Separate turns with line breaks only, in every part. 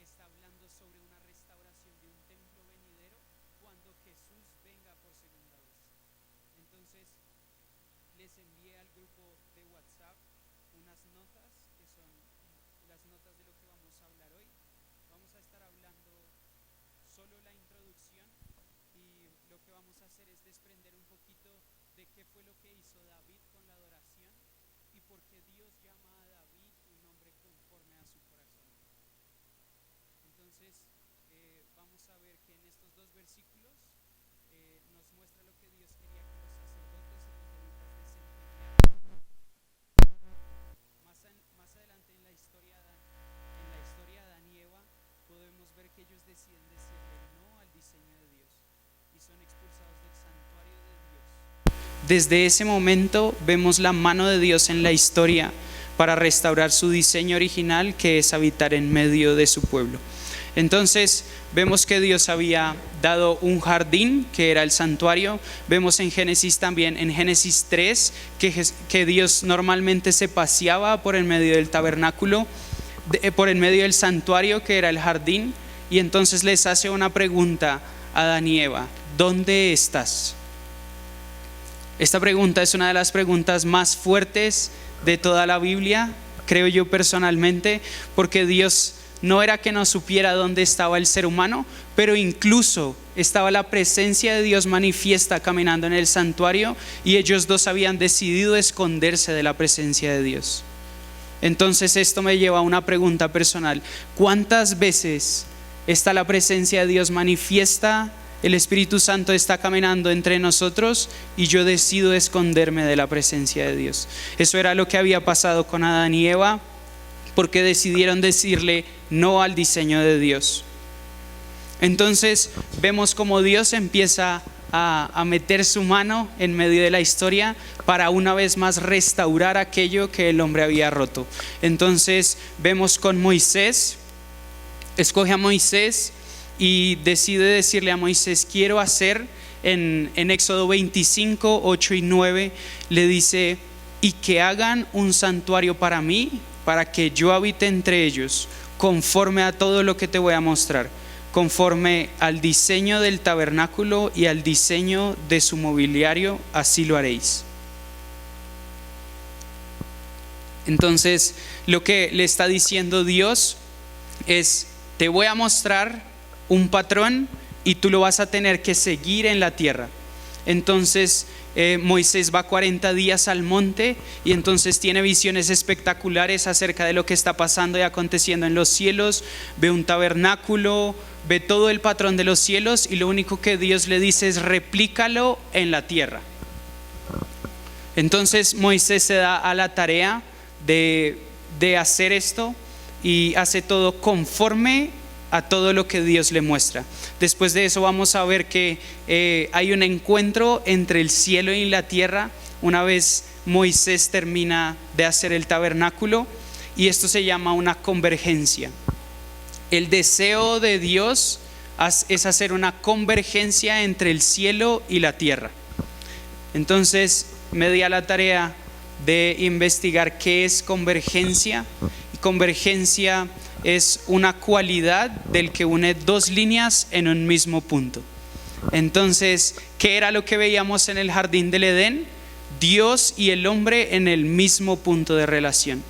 está hablando sobre una restauración de un templo venidero cuando Jesús venga por segunda vez. Entonces, les envié al grupo de WhatsApp unas notas que son las notas de lo que vamos a hablar hoy. Vamos a estar hablando solo la introducción y lo que vamos a hacer es desprender un poquito de qué fue lo que hizo David con la adoración y por qué Dios llama a David un hombre conforme a su corazón. Entonces, vamos a ver que en estos dos versículos nos muestra lo que Dios quería que los sacerdotes y los levitas desempeñaran. Más adelante en la historia de Adán y Eva podemos ver que ellos deciden decirle no al diseño de Dios y son expulsados del santuario de Dios. Desde ese momento vemos la mano de Dios en la historia para restaurar su diseño original, que es habitar en medio de su pueblo. Entonces vemos que Dios había dado un jardín que era el santuario. Vemos en Génesis también, en Génesis 3, que Dios normalmente se paseaba por el medio del tabernáculo, por el medio del santuario que era el jardín, y entonces les hace una pregunta a Adán y Eva: ¿dónde estás? Esta pregunta es una de las preguntas más fuertes de toda la Biblia, creo yo personalmente, porque Dios no era que no supiera dónde estaba el ser humano, pero incluso estaba la presencia de Dios manifiesta caminando en el santuario, y ellos dos habían decidido esconderse de la presencia de Dios. Entonces esto me lleva a una pregunta personal: ¿cuántas veces está la presencia de Dios manifiesta? El Espíritu Santo está caminando entre nosotros y yo decido esconderme de la presencia de Dios. Eso era lo que había pasado con Adán y Eva, porque decidieron decirle no al diseño de Dios. Entonces vemos como Dios empieza a meter su mano en medio de la historia para una vez más restaurar aquello que el hombre había roto. Entonces vemos con Moisés, escoge a Moisés y decide decirle a Moisés: quiero hacer, en Éxodo 25, 8 y 9, le dice: y que hagan un santuario para mí, para que yo habite entre ellos, conforme a todo lo que te voy a mostrar, conforme al diseño del tabernáculo y al diseño de su mobiliario, así lo haréis. Entonces, lo que le está diciendo Dios es: te voy a mostrar un patrón y tú lo vas a tener que seguir en la tierra. Entonces Moisés va 40 días al monte y entonces tiene visiones espectaculares acerca de lo que está pasando y aconteciendo en los cielos. Ve un tabernáculo, ve todo el patrón de los cielos, y lo único que Dios le dice es: replícalo en la tierra. Entonces Moisés se da a la tarea de hacer esto y hace todo conforme a todo lo que Dios le muestra. Después de eso vamos a ver que hay un encuentro entre el cielo y la tierra una vez Moisés termina de hacer el tabernáculo, y esto se llama una convergencia. El deseo de Dios es hacer una convergencia entre el cielo y la tierra. Entonces me di a la tarea de investigar qué es convergencia. Y convergencia es una cualidad del que une dos líneas en un mismo punto. Entonces, ¿qué era lo que veíamos en el jardín del Edén? Dios y el hombre en el mismo punto de relación.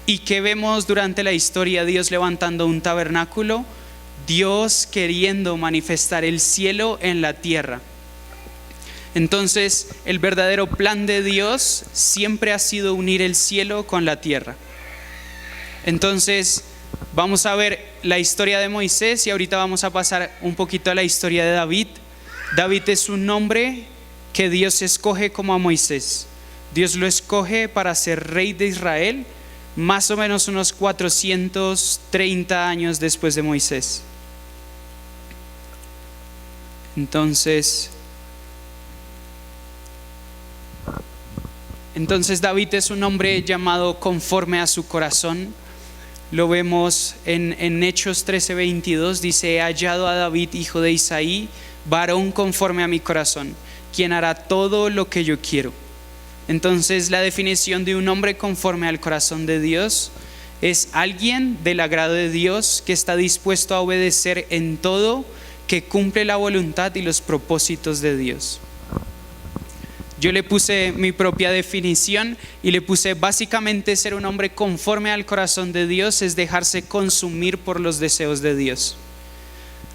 ¿Y qué vemos durante la historia? Dios levantando un tabernáculo, Dios queriendo manifestar el cielo en la tierra. Entonces, el verdadero plan de Dios siempre ha sido unir el cielo con la tierra. Entonces, vamos a ver la historia de Moisés y ahorita vamos a pasar un poquito a la historia de David. David es un hombre que Dios escoge como a Moisés. Dios lo escoge para ser rey de Israel, más o menos unos 430 años después de Moisés. Entonces David es un hombre llamado conforme a su corazón. Lo vemos en Hechos 13:22, dice: he hallado a David, hijo de Isaí, varón conforme a mi corazón, quien hará todo lo que yo quiero. Entonces la definición de un hombre conforme al corazón de Dios Es alguien del agrado de Dios que está dispuesto a obedecer en todo, que cumple la voluntad y los propósitos de Dios. Yo le puse mi propia definición y le puse básicamente ser un hombre conforme al corazón de Dios es dejarse consumir por los deseos de Dios.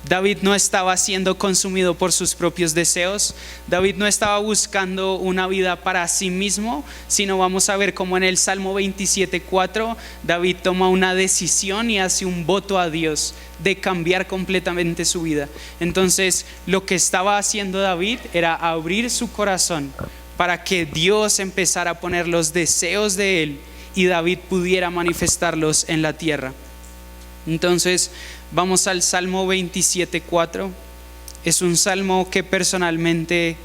David no estaba siendo consumido por sus propios deseos. David no estaba buscando una vida para sí mismo, sino vamos a ver cómo en el Salmo 27:4 David toma una decisión y hace un voto a Dios de cambiar completamente su vida. Entonces, lo que estaba haciendo David era abrir su corazón para que Dios empezara a poner los deseos de él y David pudiera manifestarlos en la tierra. Entonces, vamos al Salmo 27:4. Es un salmo que personalmente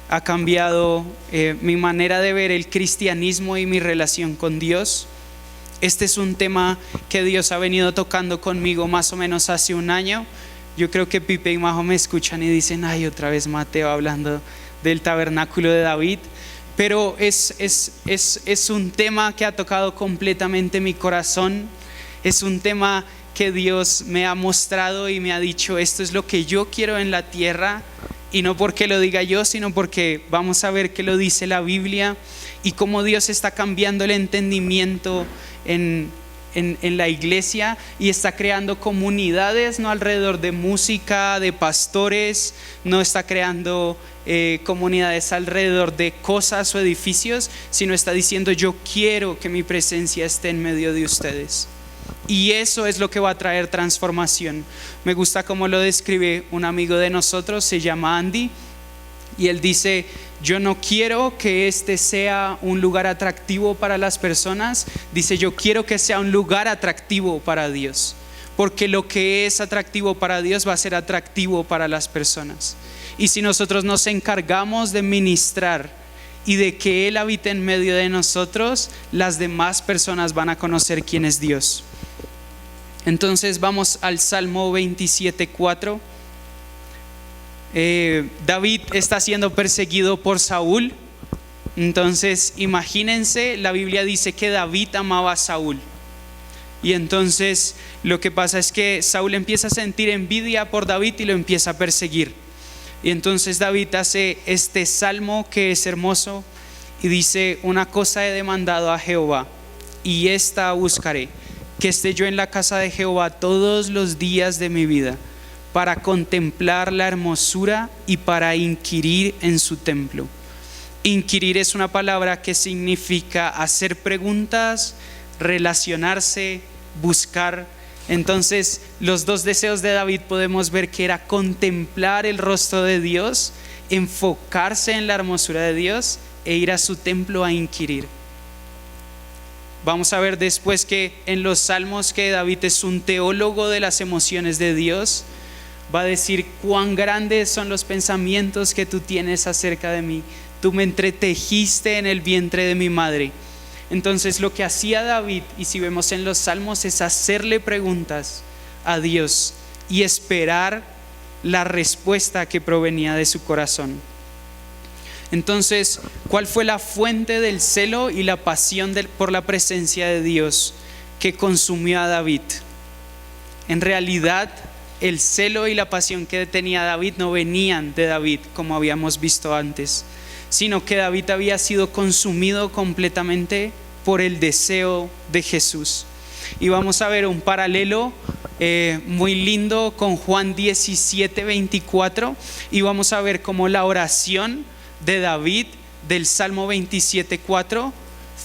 ha cambiado mi manera de ver el cristianismo y mi relación con Dios. Este es un tema que Dios ha venido tocando conmigo más o menos hace un año. Yo creo que Pipe y Majo me escuchan y dicen, ay, otra vez Mateo hablando del tabernáculo de David. Pero es un tema que ha tocado completamente mi corazón. Es un tema que Dios me ha mostrado y me ha dicho, esto es lo que yo quiero en la tierra, y no porque lo diga yo, sino porque vamos a ver qué lo dice la Biblia y cómo Dios está cambiando el entendimiento en la iglesia y está creando comunidades, no alrededor de música, de pastores, no está creando comunidades alrededor de cosas o edificios, sino está diciendo, yo quiero que mi presencia esté en medio de ustedes. Y eso es lo que va a traer transformación. Me gusta cómo lo describe un amigo de nosotros, se llama Andy, y él dice, yo no quiero que este sea un lugar atractivo para las personas. Dice, yo quiero que sea un lugar atractivo para Dios, porque lo que es atractivo para Dios va a ser atractivo para las personas. Y si nosotros nos encargamos de ministrar y de que Él habite en medio de nosotros, las demás personas van a conocer quién es Dios. Entonces vamos al Salmo 27:4. David está siendo perseguido por Saúl. Entonces imagínense, la Biblia dice que David amaba a Saúl. Y entonces lo que pasa es que Saúl empieza a sentir envidia por David y lo empieza a perseguir. Y entonces David hace este salmo que es hermoso y dice, una cosa he demandado a Jehová y esta buscaré, que esté yo en la casa de Jehová todos los días de mi vida, para contemplar la hermosura y para inquirir en su templo. Inquirir es una palabra que significa hacer preguntas, relacionarse, buscar. Entonces, los dos deseos de David podemos ver que era contemplar el rostro de Dios, enfocarse en la hermosura de Dios e ir a su templo a inquirir. Vamos a ver después que en los salmos que David es un teólogo de las emociones de Dios. Va a decir, cuán grandes son los pensamientos que tú tienes acerca de mí. Tú me entretejiste en el vientre de mi madre. Entonces lo que hacía David, y si vemos en los salmos, es hacerle preguntas a Dios y esperar la respuesta que provenía de su corazón. Entonces, ¿cuál fue la fuente del celo y la pasión por la presencia de Dios que consumió a David? En realidad, el celo y la pasión que tenía David no venían de David, como habíamos visto antes, sino que David había sido consumido completamente por el deseo de Jesús. Y vamos a ver un paralelo muy lindo con Juan 17:24, y vamos a ver cómo la oración de David del Salmo 27:4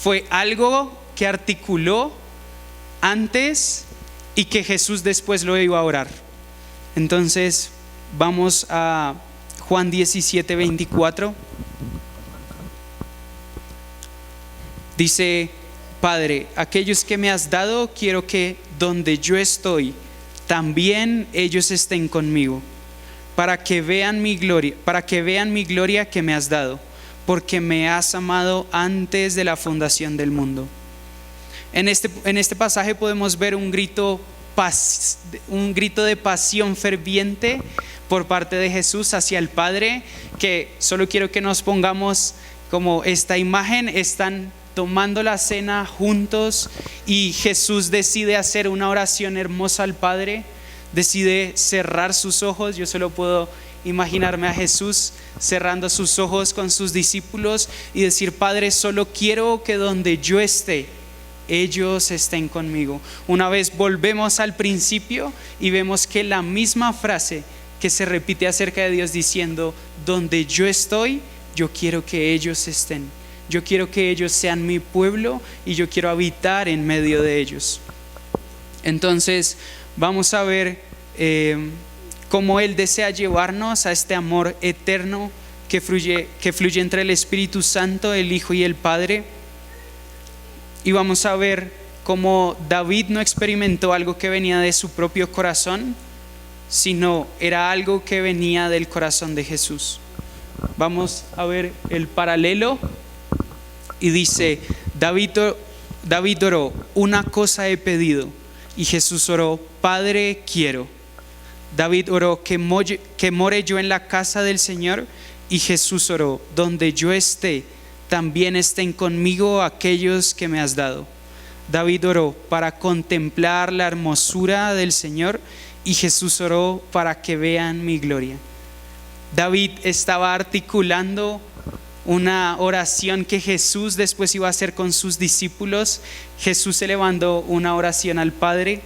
fue algo que articuló antes y que Jesús después lo iba a orar. Entonces vamos a Juan 17:24. Dice, Padre, aquellos que me has dado, quiero que donde yo estoy, también ellos estén conmigo, para que vean mi gloria que me has dado, porque me has amado antes de la fundación del mundo. En este pasaje podemos ver un grito de pasión ferviente por parte de Jesús hacia el Padre, que solo quiero que nos pongamos como esta imagen. Están tomando la cena juntos y Jesús decide hacer una oración hermosa al Padre, decide cerrar sus ojos. Yo solo puedo imaginarme a Jesús cerrando sus ojos con sus discípulos y decir: Padre, solo quiero que donde yo esté, ellos estén conmigo. Una vez volvemos al principio y vemos que la misma frase que se repite acerca de Dios diciendo: donde yo estoy, yo quiero que ellos estén. Yo quiero que ellos sean mi pueblo y yo quiero habitar en medio de ellos. Entonces vamos a ver cómo Él desea llevarnos a este amor eterno que fluye entre el Espíritu Santo, el Hijo y el Padre. Y vamos a ver cómo David no experimentó algo que venía de su propio corazón, sino era algo que venía del corazón de Jesús. Vamos a ver el paralelo. Y dice: David oró: una cosa he pedido. Y Jesús oró: Padre, quiero. David oró: que more yo en la casa del Señor. Y Jesús oró: donde yo esté, también estén conmigo aquellos que me has dado. David oró para contemplar la hermosura del Señor. Y Jesús oró para que vean mi gloria. David estaba articulando una oración que Jesús después iba a hacer con sus discípulos. Jesús elevando una oración al Padre.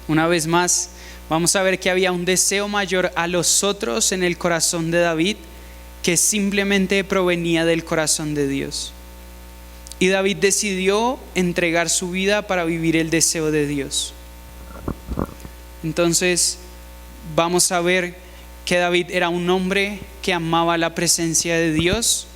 Una vez más, vamos a ver que había un deseo mayor a los otros en el corazón de David que simplemente provenía del corazón de Dios. Y David decidió entregar su vida para vivir el deseo de Dios. Entonces, vamos a ver que David era un hombre que amaba la presencia de Dios.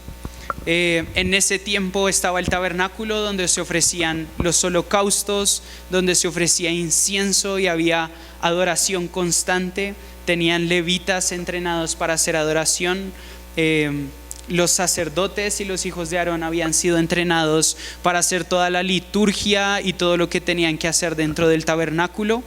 En ese tiempo estaba el tabernáculo donde se ofrecían los holocaustos, donde se ofrecía incienso y había adoración constante. Tenían levitas entrenados para hacer adoración. Los sacerdotes y los hijos de Aarón habían sido entrenados para hacer toda la liturgia y todo lo que tenían que hacer dentro del tabernáculo.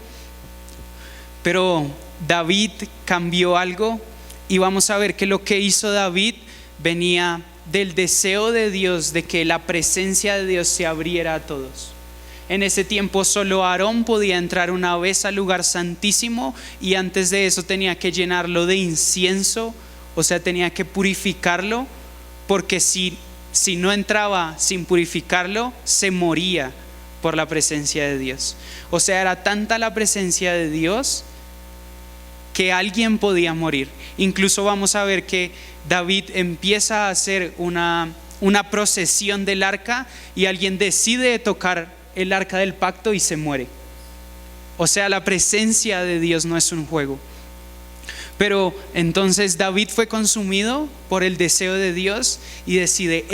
Pero David cambió algo y vamos a ver que lo que hizo David venía del deseo de Dios de que la presencia de Dios se abriera a todos. En ese tiempo solo Aarón podía entrar una vez al lugar santísimo y antes de eso tenía que llenarlo de incienso, o sea, tenía que purificarlo, porque si no entraba sin purificarlo, se moría por la presencia de Dios. O sea, era tanta la presencia de Dios que alguien podía morir. Incluso vamos a ver que David empieza a hacer una procesión del arca y alguien decide tocar el arca del pacto y se muere. O sea, la presencia de Dios no es un juego. Pero entonces David fue consumido por el deseo de Dios y decide: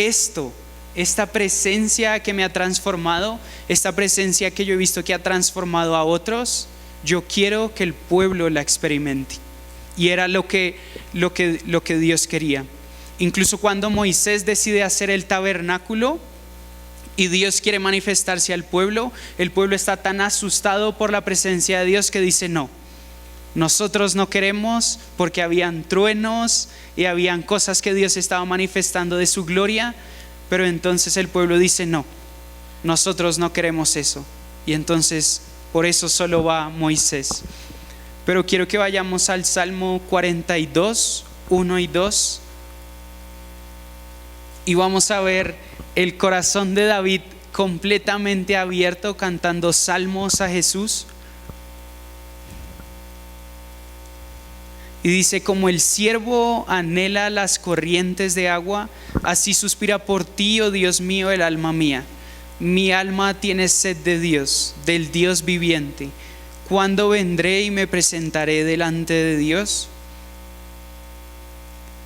esta presencia que me ha transformado, esta presencia que yo he visto que ha transformado a otros, yo quiero que el pueblo la experimente. Y era lo que Dios quería. Incluso cuando Moisés decide hacer el tabernáculo y Dios quiere manifestarse al pueblo, el pueblo está tan asustado por la presencia de Dios que dice: no, nosotros no queremos, porque habían truenos y habían cosas que Dios estaba manifestando de su gloria. Pero entonces el pueblo dice: no, nosotros no queremos eso. Y entonces por eso solo va Moisés. Pero quiero que vayamos al Salmo 42, 1 y 2. Y vamos a ver el corazón de David completamente abierto, cantando salmos a Jesús. Y dice: como el ciervo anhela las corrientes de agua, así suspira por ti, oh Dios mío, el alma mía. Mi alma tiene sed de Dios, del Dios viviente. ¿Cuándo vendré y me presentaré delante de Dios?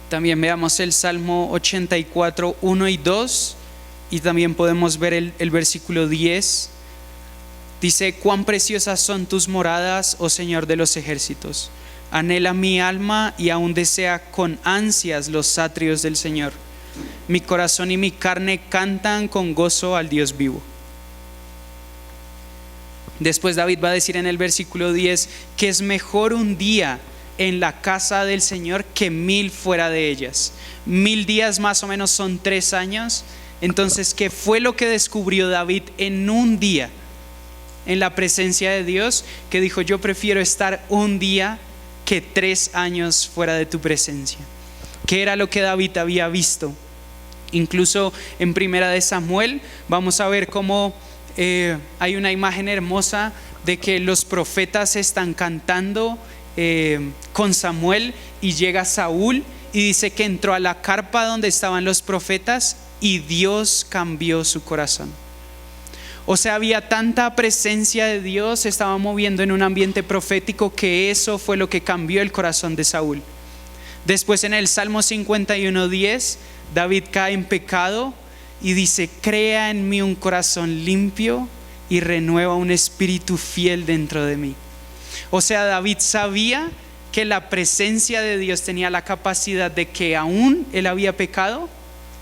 También veamos el Salmo 84, 1 y 2. Y también podemos ver el versículo 10. Dice: cuán preciosas son tus moradas, oh Señor de los ejércitos. Anhela mi alma y aún desea con ansias los atrios del Señor. Mi corazón y mi carne cantan con gozo al Dios vivo. Después David va a decir en el versículo 10 que es mejor un día en la casa del Señor que 1000 fuera de ellas. 1000 días más o menos son 3 años. Entonces, ¿qué fue lo que descubrió David en un día en la presencia de Dios? Que dijo: yo prefiero estar un día que 3 años fuera de tu presencia. ¿Qué era lo que David había visto? Incluso en Primera de Samuel vamos a ver cómo hay una imagen hermosa de que los profetas están cantando con Samuel, y llega Saúl y dice que entró a la carpa donde estaban los profetas y Dios cambió su corazón. O sea, había tanta presencia de Dios, se estaba moviendo en un ambiente profético, que eso fue lo que cambió el corazón de Saúl. Después, en el Salmo 51:10, David cae en pecado y dice: crea en mí un corazón limpio y renueva un espíritu fiel dentro de mí. O sea, David sabía que la presencia de Dios tenía la capacidad de que, aún él había pecado,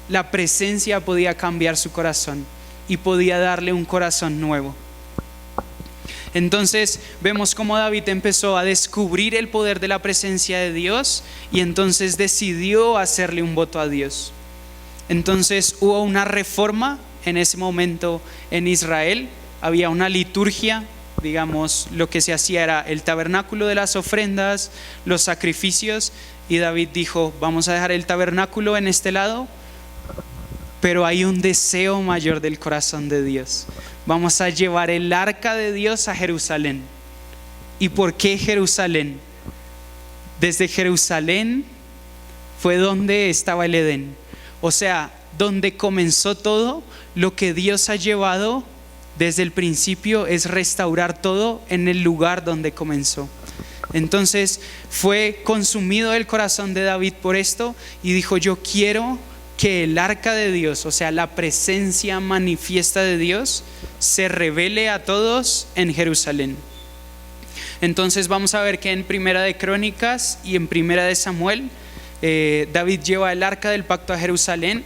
la presencia podía cambiar su corazón y podía darle un corazón nuevo. Entonces vemos cómo David empezó a descubrir el poder de la presencia de Dios, y entonces decidió hacerle un voto a Dios. Entonces hubo una reforma en ese momento en Israel. Había una liturgia, digamos, lo que se hacía era el tabernáculo de las ofrendas, los sacrificios, y David dijo: vamos a dejar el tabernáculo en este lado, pero hay un deseo mayor del corazón de Dios. Vamos a llevar el arca de Dios a Jerusalén. ¿Y por qué Jerusalén? Desde Jerusalén fue donde estaba el Edén. O sea, donde comenzó todo. Lo que Dios ha llevado desde el principio es restaurar todo en el lugar donde comenzó. Entonces fue consumido el corazón de David por esto, y dijo: yo quiero que el arca de Dios, o sea, la presencia manifiesta de Dios, se revele a todos en Jerusalén. Entonces vamos a ver que en Primera de Crónicas y en Primera de Samuel, David lleva el arca del pacto a Jerusalén,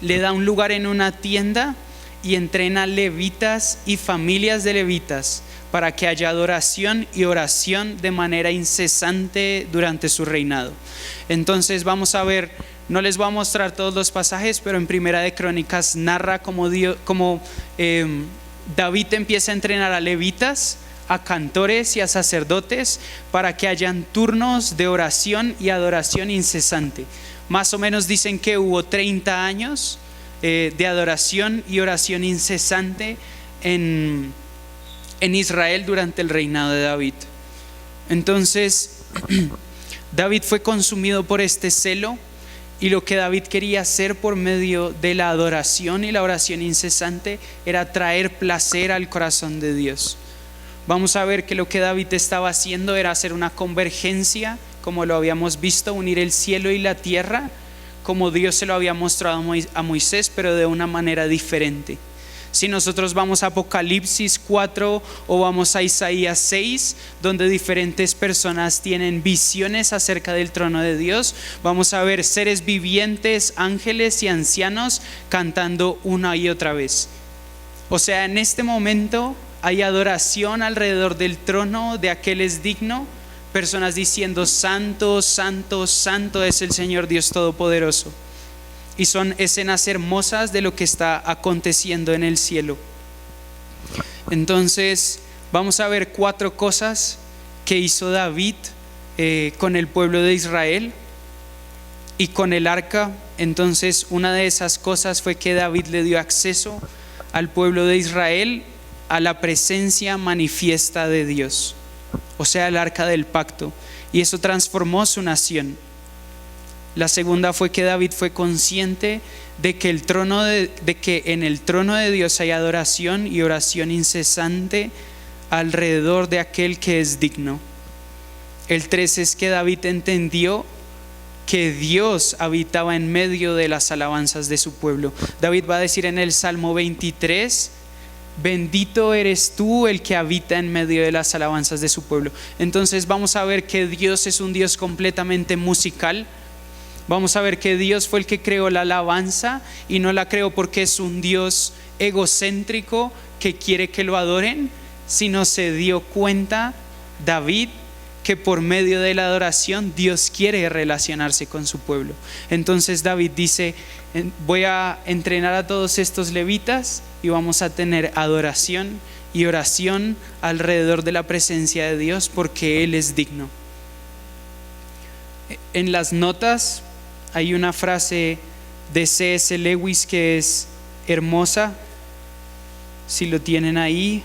le da un lugar en una tienda y entrena levitas y familias de levitas para que haya adoración y oración de manera incesante durante su reinado. Entonces vamos a ver, no les voy a mostrar todos los pasajes, pero en Primera de Crónicas narra cómo David empieza a entrenar a levitas, a cantores y a sacerdotes para que hayan turnos de oración y adoración incesante. Más o menos dicen que hubo 30 años de adoración y oración incesante en Israel durante el reinado de David. Entonces David fue consumido por este celo, y lo que David quería hacer por medio de la adoración y la oración incesante era traer placer al corazón de Dios. Vamos a ver que lo que David estaba haciendo era hacer una convergencia, como lo habíamos visto, unir el cielo y la tierra, como Dios se lo había mostrado a Moisés, pero de una manera diferente. Si nosotros vamos a Apocalipsis 4 o vamos a Isaías 6, donde diferentes personas tienen visiones acerca del trono de Dios, vamos a ver seres vivientes, ángeles y ancianos cantando una y otra vez. O sea, en este momento hay adoración alrededor del trono de aquel es digno, personas diciendo: santo, santo, santo es el Señor Dios Todopoderoso. Y son escenas hermosas de lo que está aconteciendo en el cielo. Entonces vamos a ver 4 cosas que hizo David con el pueblo de Israel y con el arca. Entonces una de esas cosas fue que David le dio acceso al pueblo de Israel a la presencia manifiesta de Dios, o sea, el arca del pacto, y eso transformó su nación. La segunda fue que David fue consciente de que en el trono de Dios hay adoración y oración incesante alrededor de aquel que es digno. El 3 es que David entendió que Dios habitaba en medio de las alabanzas de su pueblo. David va a decir en el Salmo 23: bendito eres tú el que habita en medio de las alabanzas de su pueblo. Entonces vamos a ver que Dios es un Dios completamente musical. Vamos a ver que Dios fue el que creó la alabanza, y no la creó porque es un Dios egocéntrico que quiere que lo adoren, sino se dio cuenta David que por medio de la adoración Dios quiere relacionarse con su pueblo. Entonces David dice, voy a entrenar a todos estos levitas y vamos a tener adoración y oración alrededor de la presencia de Dios porque Él es digno. En las notas hay una frase de C.S. Lewis que es hermosa, si lo tienen ahí.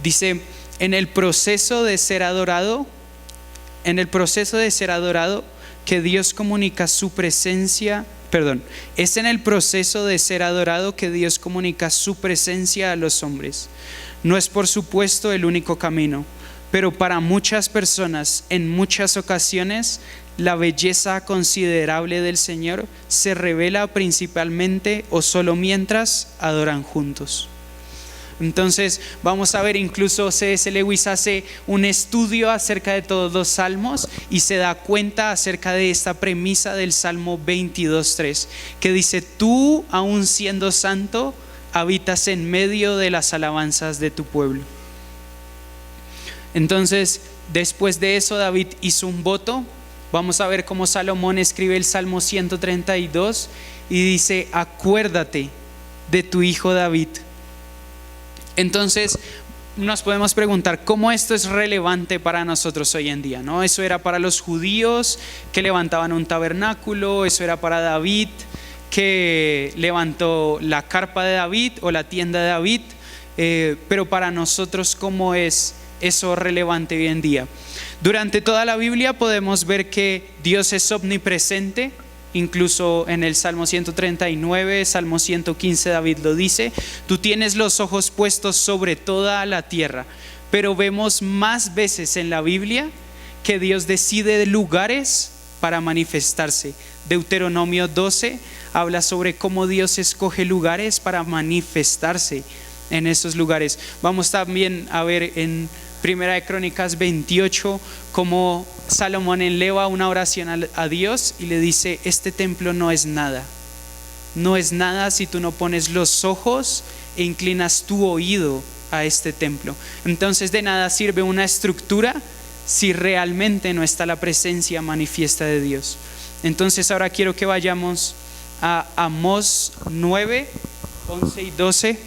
Dice, en el proceso de ser adorado, que Dios comunica su presencia, es en el proceso de ser adorado que Dios comunica su presencia a los hombres. No es por supuesto el único camino, pero para muchas personas, en muchas ocasiones, la belleza considerable del Señor se revela principalmente o solo mientras adoran juntos. Entonces vamos a ver, incluso C.S. Lewis hace un estudio acerca de todos los salmos y se da cuenta acerca de esta premisa del Salmo 22:3, que dice: tú, aun siendo santo, habitas en medio de las alabanzas de tu pueblo. Entonces, después de eso, David hizo un voto. Vamos a ver cómo Salomón escribe el Salmo 132 y dice: acuérdate de tu hijo David. Entonces nos podemos preguntar cómo esto es relevante para nosotros hoy en día, ¿no? Eso era para los judíos que levantaban un tabernáculo, eso era para David que levantó la carpa de David o la tienda de David, pero para nosotros, ¿cómo es eso relevante hoy en día? Durante toda la Biblia podemos ver que Dios es omnipresente. Incluso en el Salmo 139, Salmo 115, David lo dice: tú tienes los ojos puestos sobre toda la tierra. Pero vemos más veces en la Biblia que Dios decide lugares para manifestarse. Deuteronomio 12 habla sobre cómo Dios escoge lugares para manifestarse en esos lugares. Vamos también a ver en Primera de Crónicas 28 cómo Salomón eleva una oración a Dios y le dice: este templo no es nada si tú no pones los ojos e inclinas tu oído a este templo. Entonces de nada sirve una estructura si realmente no está la presencia manifiesta de Dios. Entonces ahora quiero que vayamos a Amós 9, 11 y 12.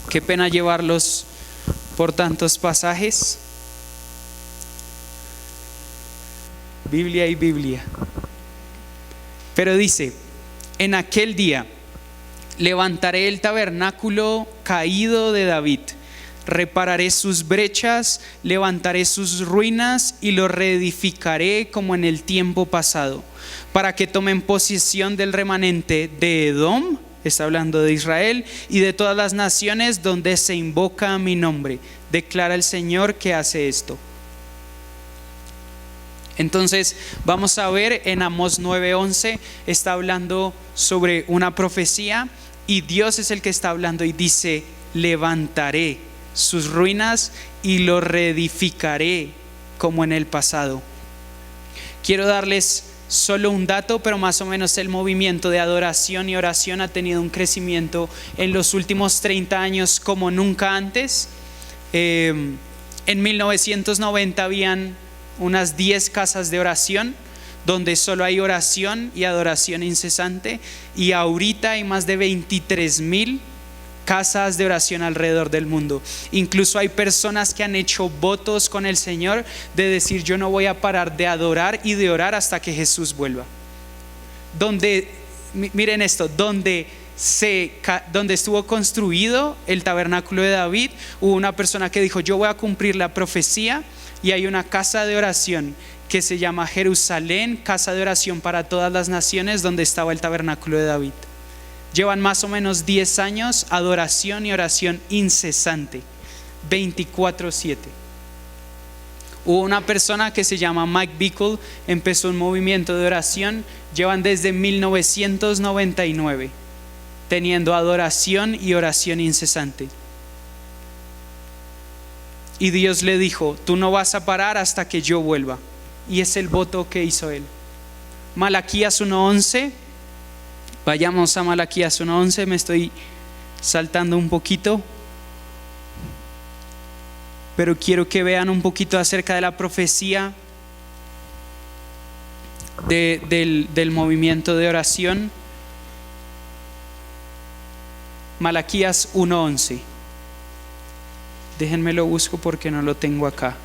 Qué pena llevarlos por tantos pasajes. Biblia y Biblia. Pero dice: en aquel día levantaré el tabernáculo caído de David, repararé sus brechas, levantaré sus ruinas y lo reedificaré como en el tiempo pasado, para que tomen posesión del remanente de Edom, está hablando de Israel, y de todas las naciones donde se invoca mi nombre. Declara el Señor que hace esto. Entonces vamos a ver en Amós 9:11, está hablando sobre una profecía y Dios es el que está hablando y dice: levantaré sus ruinas y lo reedificaré como en el pasado. Quiero darles solo un dato, pero más o menos el movimiento de adoración y oración ha tenido un crecimiento en los últimos 30 años como nunca antes. En 1990 habían unas 10 casas de oración donde solo hay oración y adoración incesante, y ahorita hay más de 23,000 casas de oración alrededor del mundo. Incluso hay personas que han hecho votos con el Señor de decir: yo no voy a parar de adorar y de orar hasta que Jesús vuelva. Miren esto, donde estuvo construido el tabernáculo de David, hubo una persona que dijo: yo voy a cumplir la profecía, y hay una casa de oración que se llama Jerusalén, casa de oración para todas las naciones, donde estaba el tabernáculo de David. Llevan más o menos 10 años, adoración y oración incesante, 24/7. Hubo una persona que se llama Mike Bickle, empezó un movimiento de oración, llevan desde 1999 teniendo adoración y oración incesante. Y Dios le dijo: tú no vas a parar hasta que yo vuelva. Y es el voto que hizo él. Malaquías 1:11. Vayamos a Malaquías 1:11. Me estoy saltando un poquito, pero quiero que vean un poquito acerca de la profecía del movimiento de oración. Malaquías 1:11. Déjenme lo busco porque no lo tengo acá.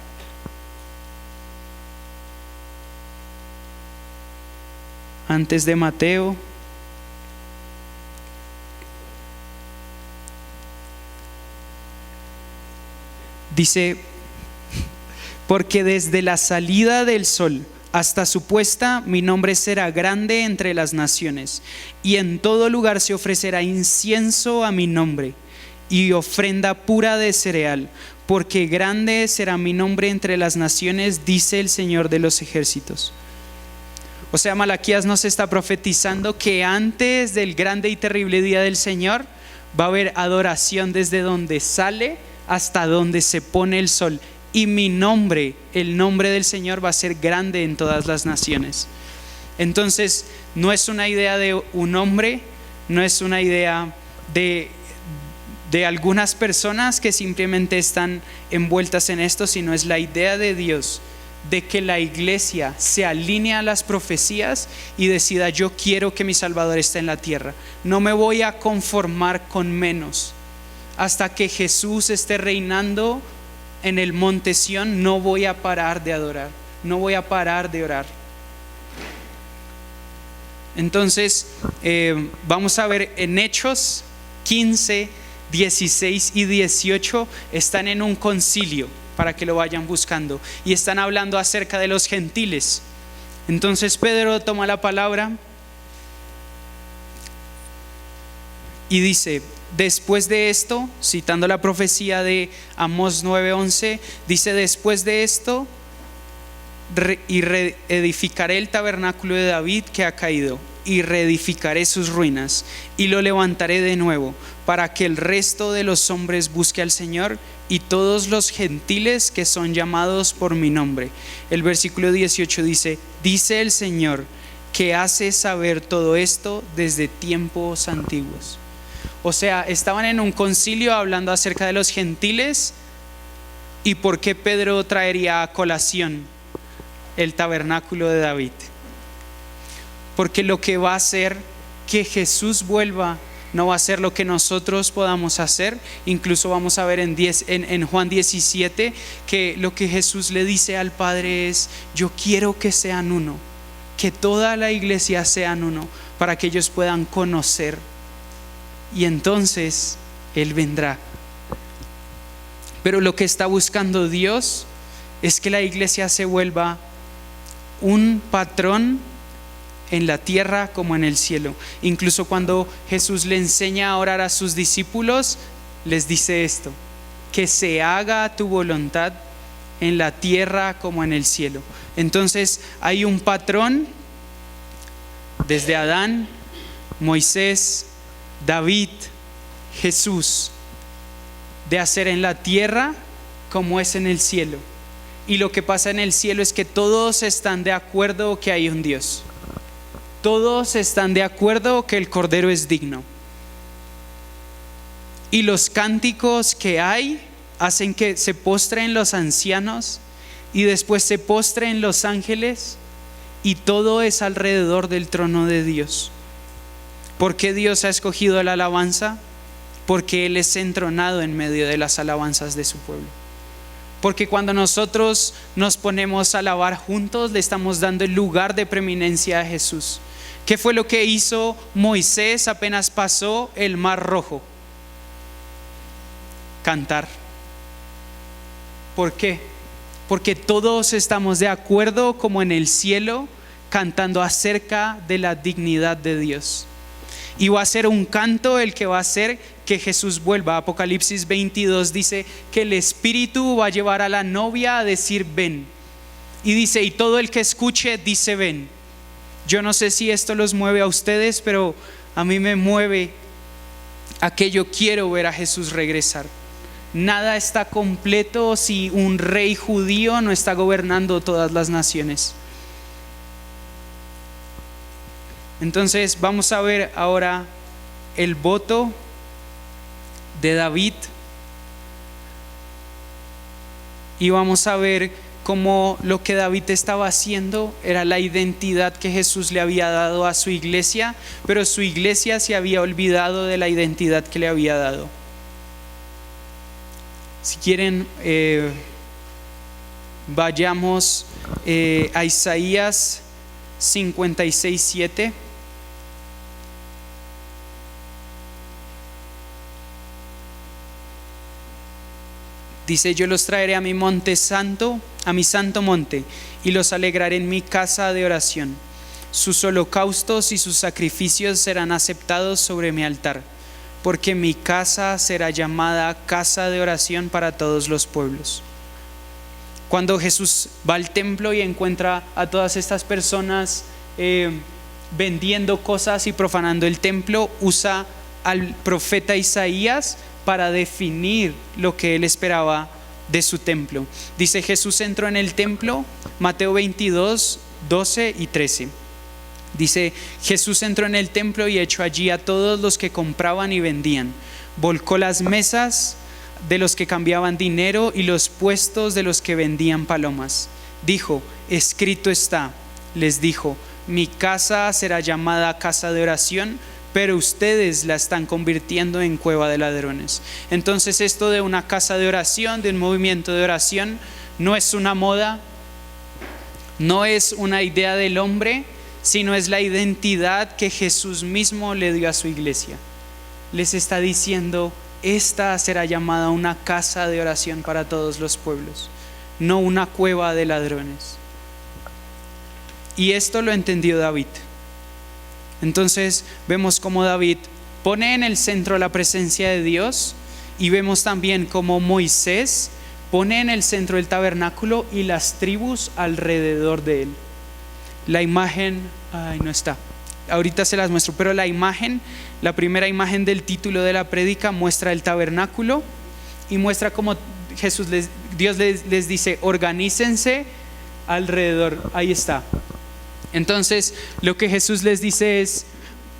Antes de Mateo. Dice, porque desde la salida del sol hasta su puesta, mi nombre será grande entre las naciones, y en todo lugar se ofrecerá incienso a mi nombre, y ofrenda pura de cereal, porque grande será mi nombre entre las naciones, dice el Señor de los ejércitos. O sea, Malaquías nos está profetizando que antes del grande y terrible día del Señor va a haber adoración desde donde sale hasta donde se pone el sol. Y mi nombre, el nombre del Señor, va a ser grande en todas las naciones. Entonces, no es una idea de un hombre, no es una idea de algunas personas que simplemente están envueltas en esto, sino es la idea de Dios de que la iglesia se alinee a las profecías y decida: yo quiero que mi Salvador esté en la tierra. No me voy a conformar con menos. Hasta que Jesús esté reinando en el monte Sión, no voy a parar de adorar, no voy a parar de orar. Entonces, vamos a ver en Hechos 15, 16 y 18, están en un concilio para que lo vayan buscando y están hablando acerca de los gentiles. Entonces Pedro toma la palabra y dice: después de esto, citando la profecía de Amós 9:11, dice: después de esto y reedificaré el tabernáculo de David que ha caído, y reedificaré sus ruinas, y lo levantaré de nuevo, para que el resto de los hombres busque al Señor, y todos los gentiles que son llamados por mi nombre. El versículo 18 dice: dice el Señor, que hace saber todo esto desde tiempos antiguos. O sea, estaban en un concilio hablando acerca de los gentiles. ¿Y por qué Pedro traería a colación el tabernáculo de David? Porque lo que va a hacer que Jesús vuelva no va a ser lo que nosotros podamos hacer. Incluso vamos a ver en Juan 17 que lo que Jesús le dice al Padre es: yo quiero que sean uno, que toda la iglesia sean uno, para que ellos puedan conocer, y entonces Él vendrá. Pero lo que está buscando Dios es que la iglesia se vuelva un patrón en la tierra como en el cielo. Incluso cuando Jesús le enseña a orar a sus discípulos, les dice esto: que se haga tu voluntad en la tierra como en el cielo. Entonces hay un patrón desde Adán, Moisés, David, Jesús, de hacer en la tierra como es en el cielo. Y lo que pasa en el cielo es que todos están de acuerdo que hay un Dios. Todos están de acuerdo que el Cordero es digno. Y los cánticos que hay hacen que se postren los ancianos y después se postren los ángeles, y todo es alrededor del trono de Dios. ¿Por qué Dios ha escogido la alabanza? Porque Él es entronado en medio de las alabanzas de su pueblo. Porque cuando nosotros nos ponemos a alabar juntos, le estamos dando el lugar de preeminencia a Jesús. ¿Qué fue lo que hizo Moisés apenas pasó el Mar Rojo? Cantar. ¿Por qué? Porque todos estamos de acuerdo como en el cielo, cantando acerca de la dignidad de Dios. Y va a ser un canto el que va a hacer que Jesús vuelva. Apocalipsis 22 dice que el Espíritu va a llevar a la novia a decir: ven. Y dice: y todo el que escuche dice: ven. Yo no sé si esto los mueve a ustedes, pero a mí me mueve a que yo quiero ver a Jesús regresar. Nada está completo si un rey judío no está gobernando todas las naciones. Entonces vamos a ver ahora el voto de David. Y vamos a ver cómo lo que David estaba haciendo era la identidad que Jesús le había dado a su iglesia, pero su iglesia se había olvidado de la identidad que le había dado. Si quieren, vayamos a Isaías 56:7. Dice: yo los traeré a mi monte santo, a mi santo monte, y los alegraré en mi casa de oración. Sus holocaustos y sus sacrificios serán aceptados sobre mi altar, porque mi casa será llamada casa de oración para todos los pueblos. Cuando Jesús va al templo y encuentra a todas estas personas vendiendo cosas y profanando el templo, usa al profeta Isaías para definir lo que él esperaba de su templo. Dice: Jesús entró en el templo, Mateo 22, 12 y 13. Dice: Jesús entró en el templo y echó allí a todos los que compraban y vendían. Volcó las mesas de los que cambiaban dinero y los puestos de los que vendían palomas. Dijo: escrito está, les dijo, mi casa será llamada casa de oración, pero ustedes la están convirtiendo en cueva de ladrones. Entonces, esto de una casa de oración, de un movimiento de oración, no es una moda, no es una idea del hombre, sino es la identidad que Jesús mismo le dio a su iglesia. Les está diciendo: esta será llamada una casa de oración para todos los pueblos, no una cueva de ladrones. Y esto lo entendió David. Entonces vemos cómo David pone en el centro la presencia de Dios, y vemos también cómo Moisés pone en el centro el tabernáculo y las tribus alrededor de él. La imagen, no está, ahorita se las muestro, pero la imagen, la primera imagen del título de la prédica muestra el tabernáculo y muestra cómo Dios les dice: organícense alrededor. Ahí está. Entonces lo que Jesús les dice es: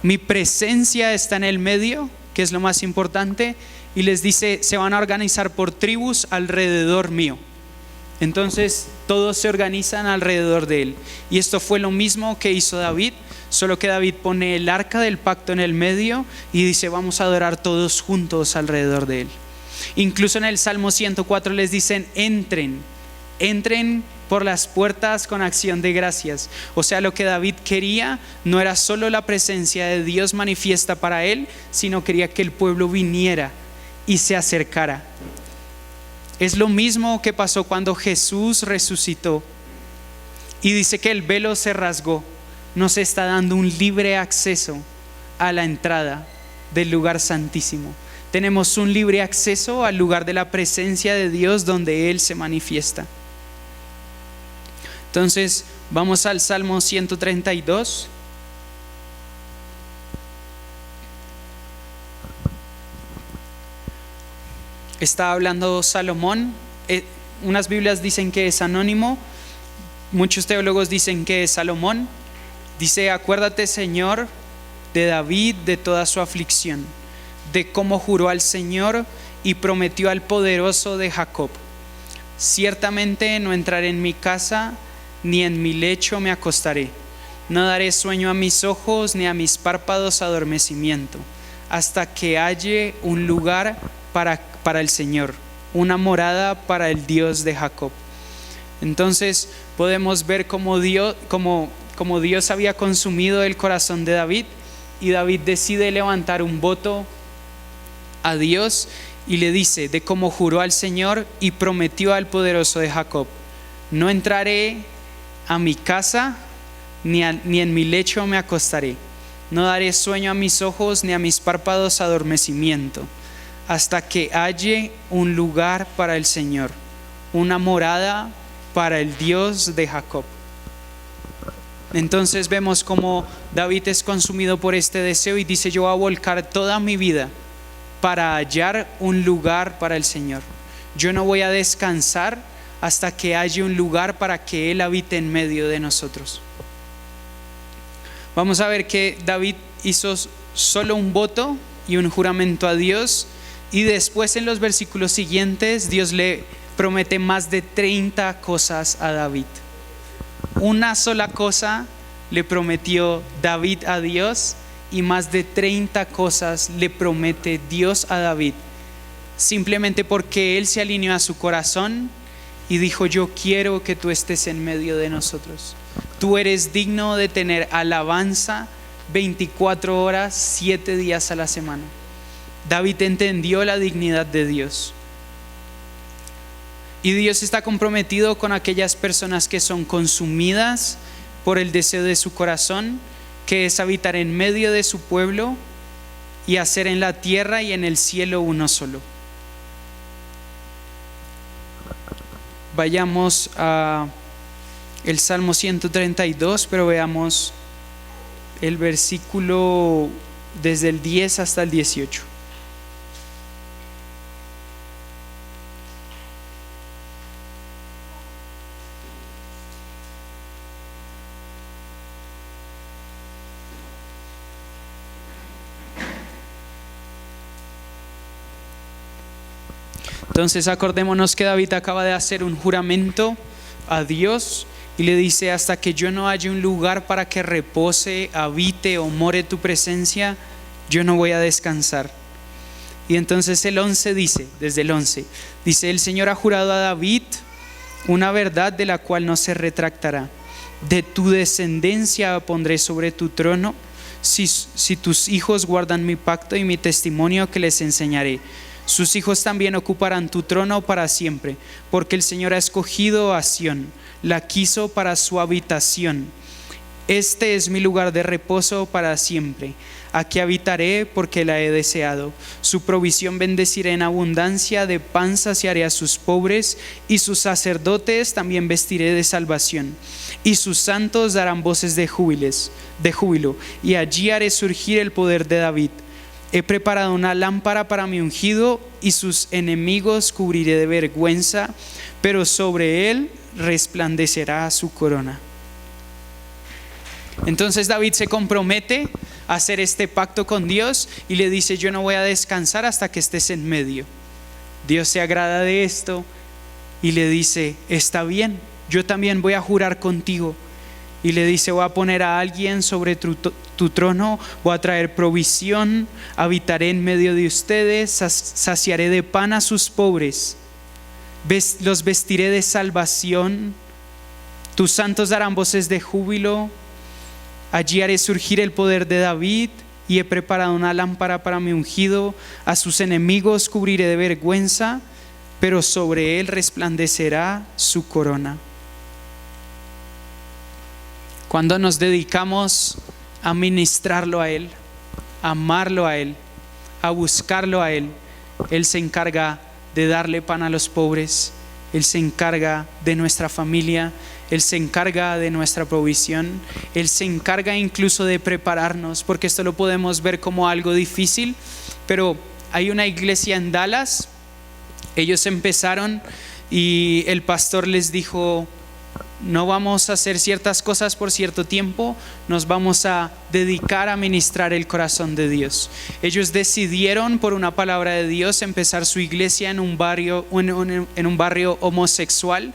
mi presencia está en el medio, que es lo más importante, y les dice: se van a organizar por tribus alrededor mío. Entonces todos se organizan alrededor de él. Y esto fue lo mismo que hizo David, solo que David pone el arca del pacto en el medio y dice: vamos a adorar todos juntos alrededor de él. Incluso en el Salmo 104 les dicen: entren por las puertas con acción de gracias. O sea, lo que David quería no era solo la presencia de Dios manifiesta para él, sino quería que el pueblo viniera y se acercara. Es lo mismo que pasó cuando Jesús resucitó y dice que el velo se rasgó. Nos está dando un libre acceso a la entrada del lugar santísimo. Tenemos un libre acceso al lugar de la presencia de Dios donde Él se manifiesta. Entonces vamos al Salmo 132. Está hablando Salomón. Unas Biblias dicen que es anónimo, muchos teólogos dicen que es Salomón. Dice: acuérdate, Señor, de David, de toda su aflicción, de cómo juró al Señor y prometió al poderoso de Jacob: ciertamente no entraré en mi casa, ni en mi lecho me acostaré. No daré sueño a mis ojos, ni a mis párpados adormecimiento, hasta que halle un lugar para el Señor, una morada para el Dios de Jacob. Entonces podemos ver cómo Dios había consumido el corazón de David, y David decide levantar un voto a Dios y le dice: de cómo juró al Señor y prometió al poderoso de Jacob: no entraré a mi casa, ni en mi lecho me acostaré. No daré sueño a mis ojos, ni a mis párpados adormecimiento, hasta que halle un lugar para el Señor, una morada para el Dios de Jacob. Entonces vemos cómo David es consumido por este deseo y dice: yo voy a volcar toda mi vida para hallar un lugar para el Señor. Yo no voy a descansar hasta que haya un lugar para que Él habite en medio de nosotros. Vamos a ver que David hizo solo un voto y un juramento a Dios, Y después en los versículos siguientes Dios le promete más de 30 cosas a David. Una sola cosa le prometió David a Dios y más de 30 cosas le promete Dios a David. Simplemente porque él se alineó a su corazón y dijo: yo quiero que tú estés en medio de nosotros. Tú eres digno de tener alabanza 24 horas, 7 días a la semana. David entendió la dignidad de Dios. Y Dios está comprometido con aquellas personas que son consumidas por el deseo de su corazón, que es habitar en medio de su pueblo y hacer en la tierra y en el cielo uno solo. Vayamos a el Salmo 132, pero veamos el versículo desde el 10 hasta el 18. Entonces acordémonos que David acaba de hacer un juramento a Dios y le dice: hasta que yo no haya un lugar para que repose, habite o more tu presencia, yo no voy a descansar. Y entonces el 11 dice, desde el 11, dice: el Señor ha jurado a David una verdad de la cual no se retractará. De tu descendencia pondré sobre tu trono, si tus hijos guardan mi pacto y mi testimonio que les enseñaré. Sus hijos también ocuparán tu trono para siempre, porque el Señor ha escogido a Sión, la quiso para su habitación. Este es mi lugar de reposo para siempre. Aquí habitaré porque la he deseado. Su provisión bendeciré en abundancia, de pan saciaré a sus pobres, y sus sacerdotes también vestiré de salvación. Y sus santos darán voces de júbilo, y allí haré surgir el poder de David. He preparado una lámpara para mi ungido, y sus enemigos cubriré de vergüenza, pero sobre él resplandecerá su corona. Entonces David se compromete a hacer este pacto con Dios y le dice: yo no voy a descansar hasta que estés en medio. Dios se agrada de esto y le dice: está bien, yo también voy a jurar contigo. Y le dice: voy a poner a alguien sobre tu trono, voy a traer provisión, habitaré en medio de ustedes, saciaré de pan a sus pobres, los vestiré de salvación, tus santos darán voces de júbilo, allí haré surgir el poder de David, y he preparado una lámpara para mi ungido, a sus enemigos cubriré de vergüenza, pero sobre él resplandecerá su corona. Cuando nos dedicamos a ministrarlo a Él, a amarlo a Él, a buscarlo a Él, Él se encarga de darle pan a los pobres, Él se encarga de nuestra familia, Él se encarga de nuestra provisión, Él se encarga incluso de prepararnos, porque esto lo podemos ver como algo difícil, pero hay una iglesia en Dallas, ellos empezaron y el pastor les dijo: no vamos a hacer ciertas cosas por cierto tiempo, nos vamos a dedicar a ministrar el corazón de Dios. Ellos decidieron, por una palabra de Dios, empezar su iglesia en un barrio homosexual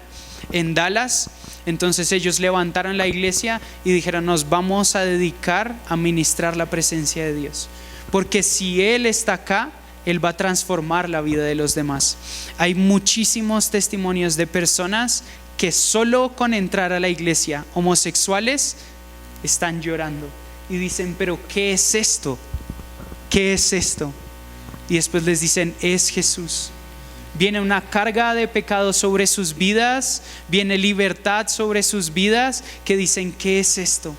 en Dallas. Entonces ellos levantaron la iglesia y dijeron: nos vamos a dedicar a ministrar la presencia de Dios, porque si Él está acá, Él va a transformar la vida de los demás. Hay muchísimos testimonios de personas que solo con entrar a la iglesia, homosexuales, están llorando y dicen: pero ¿qué es esto? ¿Qué es esto? Y después les dicen: es Jesús. Viene una carga de pecado sobre sus vidas, viene libertad sobre sus vidas, que dicen: ¿qué es esto?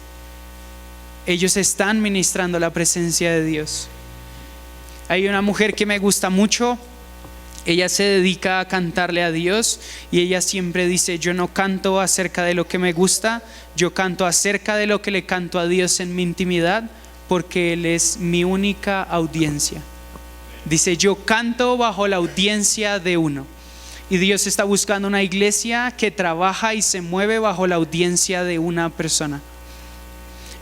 Ellos están ministrando la presencia de Dios. Hay una mujer que me gusta mucho. Ella se dedica a cantarle a Dios y ella siempre dice: yo no canto acerca de lo que me gusta, yo canto acerca de lo que le canto a Dios en mi intimidad, porque Él es mi única audiencia. Dice: yo canto bajo la audiencia de uno. Y Dios está buscando una iglesia que trabaja y se mueve bajo la audiencia de una persona.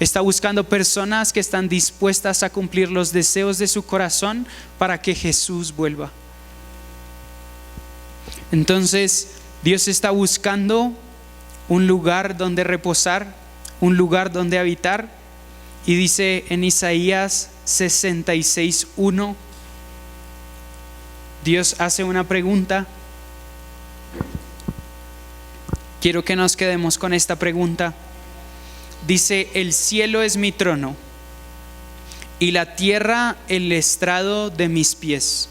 Está buscando personas que están dispuestas a cumplir los deseos de su corazón para que Jesús vuelva. Entonces, Dios está buscando un lugar donde reposar, un lugar donde habitar. Y dice en Isaías 66:1, Dios hace una pregunta. Quiero que nos quedemos con esta pregunta. Dice: el cielo es mi trono y la tierra el estrado de mis pies.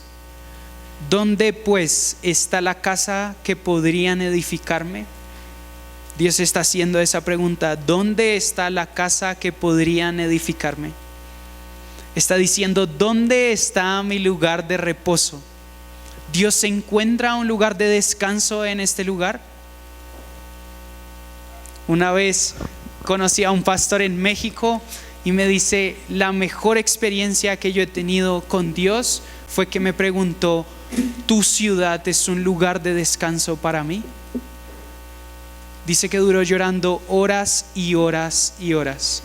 ¿Dónde pues está la casa que podrían edificarme? Dios está haciendo esa pregunta. ¿Dónde está la casa que podrían edificarme? Está diciendo: ¿dónde está mi lugar de reposo? ¿Dios se encuentra un lugar de descanso en este lugar? Una vez conocí a un pastor en México y me dice: la mejor experiencia que yo he tenido con Dios fue que me preguntó: ¿tu ciudad es un lugar de descanso para mí? Dice que duró llorando horas y horas y horas,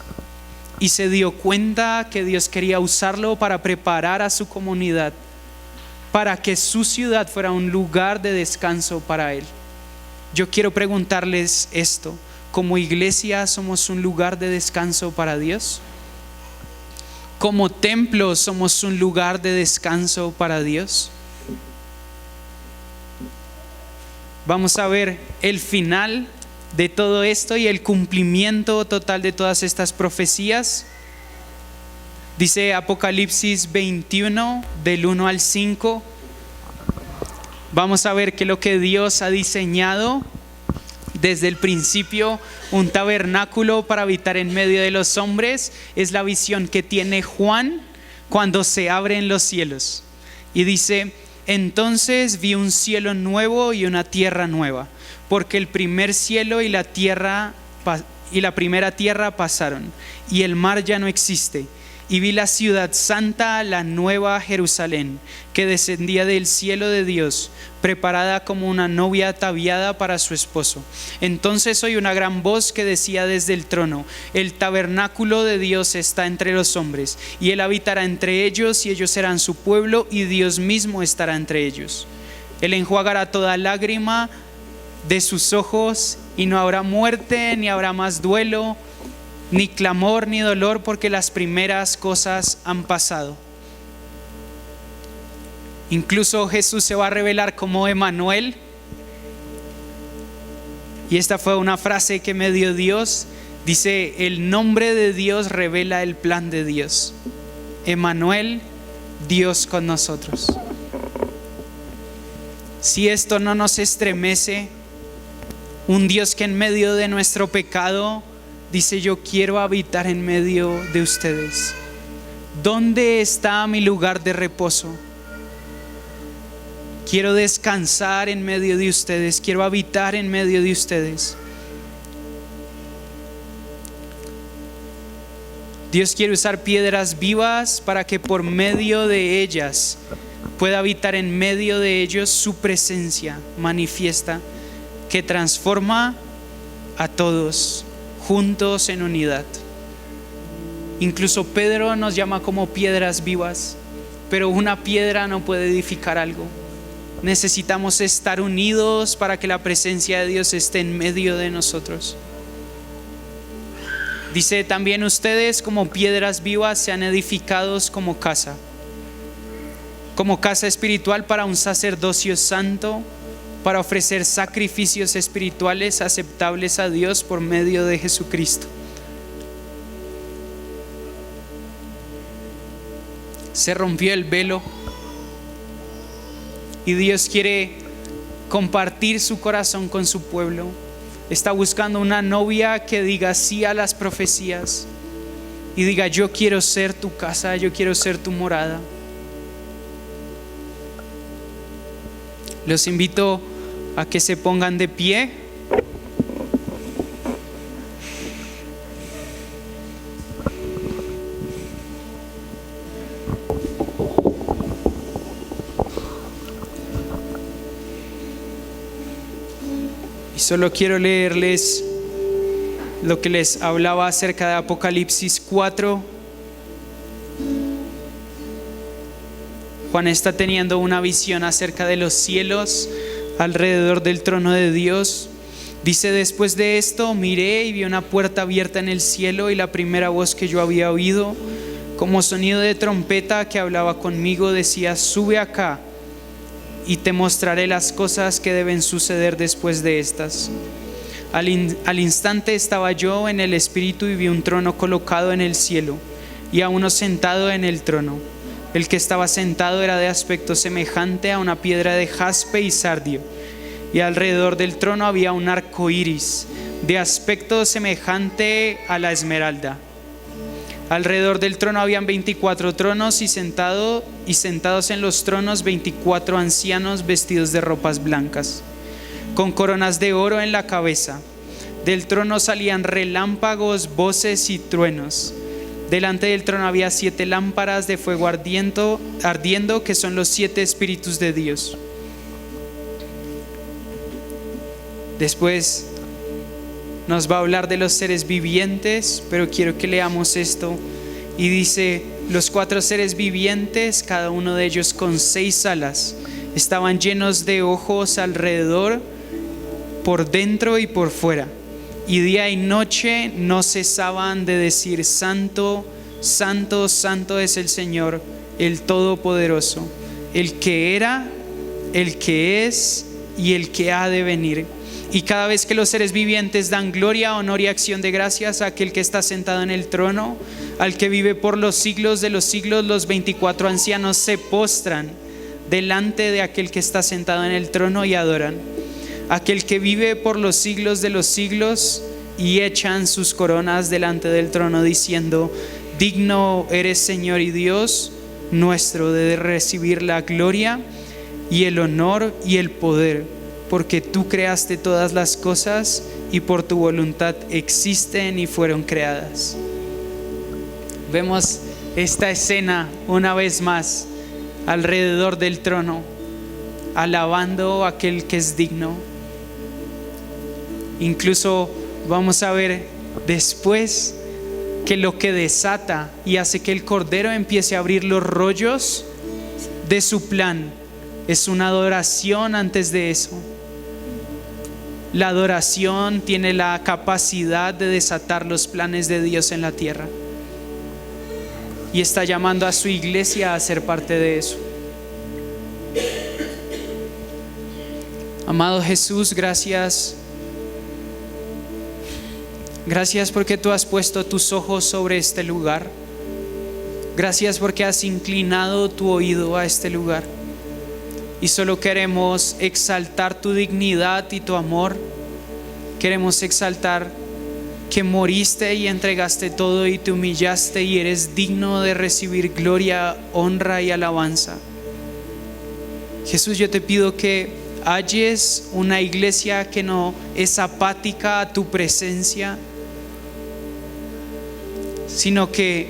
y se dio cuenta que Dios quería usarlo para preparar a su comunidad, para que su ciudad fuera un lugar de descanso para él. Yo quiero preguntarles esto: ¿como iglesia somos un lugar de descanso para Dios? ¿Como templo somos un lugar de descanso para Dios? Vamos a ver el final de todo esto y el cumplimiento total de todas estas profecías. Dice Apocalipsis 21 del 1 al 5. Vamos a ver que lo que Dios ha diseñado desde el principio, un tabernáculo para habitar en medio de los hombres, es la visión que tiene Juan cuando se abren los cielos. Y dice: entonces vi un cielo nuevo y una tierra nueva, porque el primer cielo y la primera tierra pasaron, y el mar ya no existe. Y vi la ciudad santa, la nueva Jerusalén, que descendía del cielo de Dios, preparada como una novia ataviada para su esposo. Entonces oí una gran voz que decía desde el trono: el tabernáculo de Dios está entre los hombres, y Él habitará entre ellos, y ellos serán su pueblo, y Dios mismo estará entre ellos. Él enjuagará toda lágrima de sus ojos, y no habrá muerte, ni habrá más duelo, ni clamor, ni dolor, porque las primeras cosas han pasado. Incluso Jesús se va a revelar como Emmanuel. Y esta fue una frase que me dio Dios. Dice: el nombre de Dios revela el plan de Dios. Emmanuel, Dios con nosotros. Si esto no nos estremece, un Dios que en medio de nuestro pecado dice: yo quiero habitar en medio de ustedes. ¿Dónde está mi lugar de reposo? Quiero descansar en medio de ustedes. Quiero habitar en medio de ustedes. Dios quiere usar piedras vivas para que por medio de ellas pueda habitar en medio de ellos su presencia manifiesta, que transforma a todos juntos en unidad. Incluso Pedro nos llama como piedras vivas, pero una piedra no puede edificar algo. Necesitamos estar unidos para que la presencia de Dios esté en medio de nosotros. Dice también: ustedes como piedras vivas sean edificados como casa espiritual para un sacerdocio santo, para ofrecer sacrificios espirituales aceptables a Dios por medio de Jesucristo. Se rompió el velo y Dios quiere compartir su corazón con su pueblo. Está buscando una novia que diga sí a las profecías y diga: yo quiero ser tu casa, yo quiero ser tu morada. Los invito a que se pongan de pie. Y solo quiero leerles lo que les hablaba acerca de Apocalipsis 4. Juan está teniendo una visión acerca de los cielos alrededor del trono de Dios. Dice: después de esto miré y vi una puerta abierta en el cielo, y la primera voz que yo había oído, como sonido de trompeta, que hablaba conmigo, decía: sube acá y te mostraré las cosas que deben suceder después de estas. Al instante estaba yo en el espíritu y vi un trono colocado en el cielo y a uno sentado en el trono. El que estaba sentado era de aspecto semejante a una piedra de jaspe y sardio, y alrededor del trono había un arco iris de aspecto semejante a la esmeralda. Alrededor del trono habían 24 tronos y sentados en los tronos 24 ancianos vestidos de ropas blancas, con coronas de oro en la cabeza. Del trono salían relámpagos, voces y truenos. Delante del trono había 7 lámparas de fuego ardiendo, que son los 7 espíritus de Dios. Después nos va a hablar de los seres vivientes, pero quiero que leamos esto. Y dice: los 4 seres vivientes, cada uno de ellos con 6 alas, estaban llenos de ojos alrededor, por dentro y por fuera, y día y noche no cesaban de decir: santo, santo, santo es el Señor, el Todopoderoso, el que era, el que es y el que ha de venir. Y cada vez que los seres vivientes dan gloria, honor y acción de gracias a aquel que está sentado en el trono, al que vive por los siglos de los siglos, los 24 ancianos se postran delante de aquel que está sentado en el trono y adoran aquel que vive por los siglos de los siglos, y echan sus coronas delante del trono diciendo: digno eres, Señor y Dios nuestro, de recibir la gloria y el honor y el poder, porque tú creaste todas las cosas y por tu voluntad existen y fueron creadas. Vemos esta escena una vez más alrededor del trono, alabando a aquel que es digno. Incluso vamos a ver después que lo que desata y hace que el Cordero empiece a abrir los rollos de su plan es una adoración. Antes de eso, la adoración tiene la capacidad de desatar los planes de Dios en la tierra, y está llamando a su iglesia a ser parte de eso. Amado Jesús, gracias. Gracias porque tú has puesto tus ojos sobre este lugar. Gracias porque has inclinado tu oído a este lugar. Y solo queremos exaltar tu dignidad y tu amor. Queremos exaltar que moriste y entregaste todo y te humillaste y eres digno de recibir gloria, honra y alabanza. Jesús, yo te pido que halles una iglesia que no es apática a tu presencia, sino que,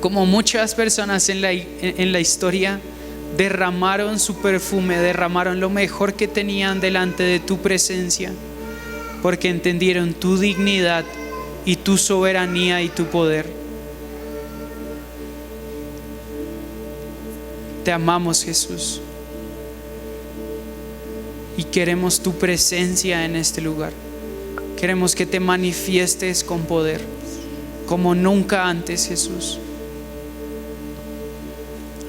como muchas personas en la historia, derramaron su perfume, derramaron lo mejor que tenían delante de tu presencia, porque entendieron tu dignidad y tu soberanía y tu poder. Te amamos, Jesús, y queremos tu presencia en este lugar. Queremos que te manifiestes con poder como nunca antes, Jesús.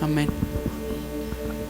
Amén.